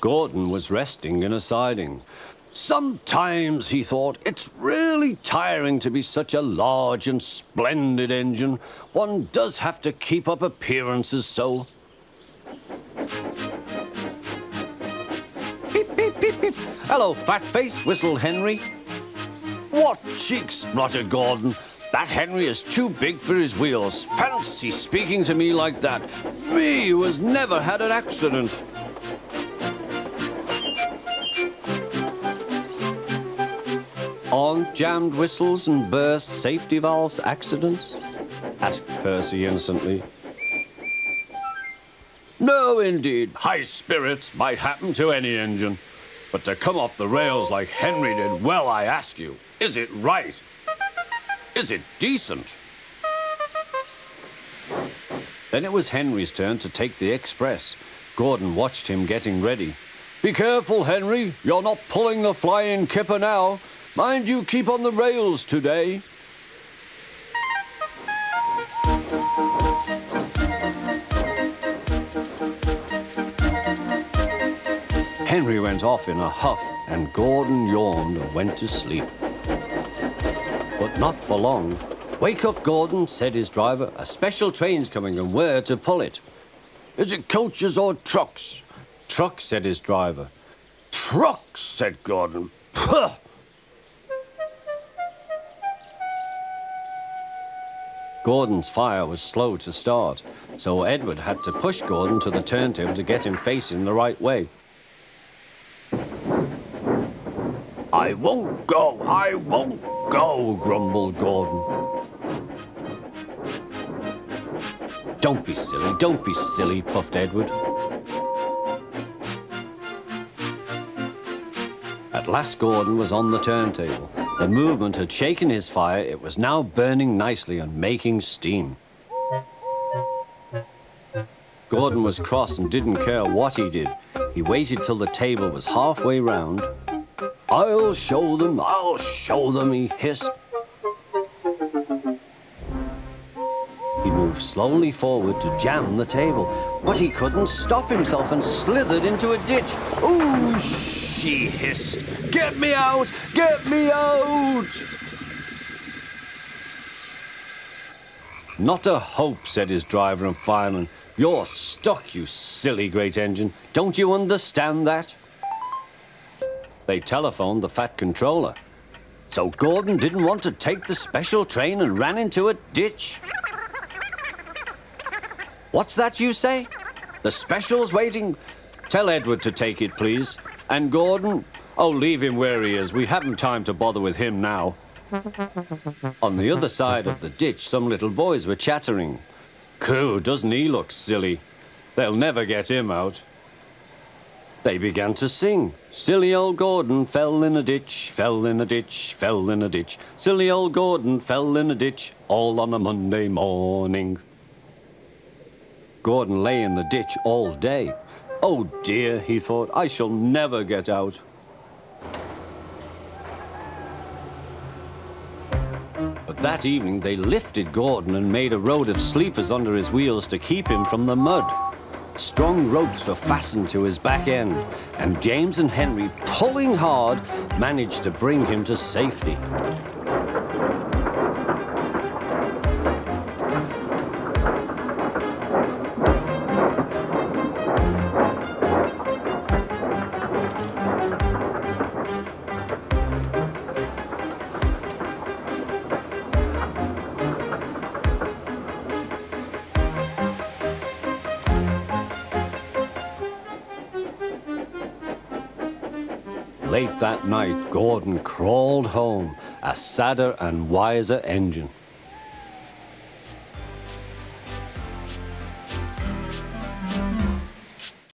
Gordon was resting in a siding. Sometimes, he thought, it's really tiring to be such a large and splendid engine. One does have to keep up appearances so. Beep, beep, beep, beep. Hello, fat face, whistled Henry. What cheeks, spluttered Gordon. That Henry is too big for his wheels. Fancy speaking to me like that. Me, who has never had an accident. Aren't jammed whistles and burst safety valves accidents? Asked Percy innocently. No, indeed. High spirits might happen to any engine. But to come off the rails like Henry did, well, I ask you, is it right? Is it decent? Then it was Henry's turn to take the express. Gordon watched him getting ready. Be careful, Henry. You're not pulling the flying kipper now. Mind you keep on the rails today. Henry went off in a huff, and Gordon yawned and went to sleep. But not for long. Wake up, Gordon, said his driver. A special train's coming, and we're to pull it. Is it coaches or trucks? Trucks, said his driver. Trucks, said Gordon. Puh! Gordon's fire was slow to start, so Edward had to push Gordon to the turntable to get him facing the right way. I won't go, grumbled Gordon. Don't be silly, puffed Edward. At last Gordon was on the turntable. The movement had shaken his fire. It was now burning nicely and making steam. Gordon was cross and didn't care what he did. He waited till the table was halfway round. I'll show them, he hissed. He moved slowly forward to jam the table, but he couldn't stop himself and slithered into a ditch. Ooh, she hissed. Get me out! Get me out! Not a hope, said his driver and fireman. You're stuck, you silly great engine. Don't you understand that? They telephoned the Fat Controller. So Gordon didn't want to take the special train and ran into a ditch. What's that you say? The special's waiting? Tell Edward to take it, please. And Gordon? Oh, leave him where he is. We haven't time to bother with him now. On the other side of the ditch, some little boys were chattering. Coo, doesn't he look silly? They'll never get him out. They began to sing. Silly old Gordon fell in a ditch, fell in a ditch, fell in a ditch. Silly old Gordon fell in a ditch, all on a Monday morning. Gordon lay in the ditch all day. Oh dear, he thought, I shall never get out. But that evening they lifted Gordon and made a road of sleepers under his wheels to keep him from the mud. Strong ropes were fastened to his back end, and James and Henry, pulling hard, managed to bring him to safety. Late that night, Gordon crawled home, a sadder and wiser engine.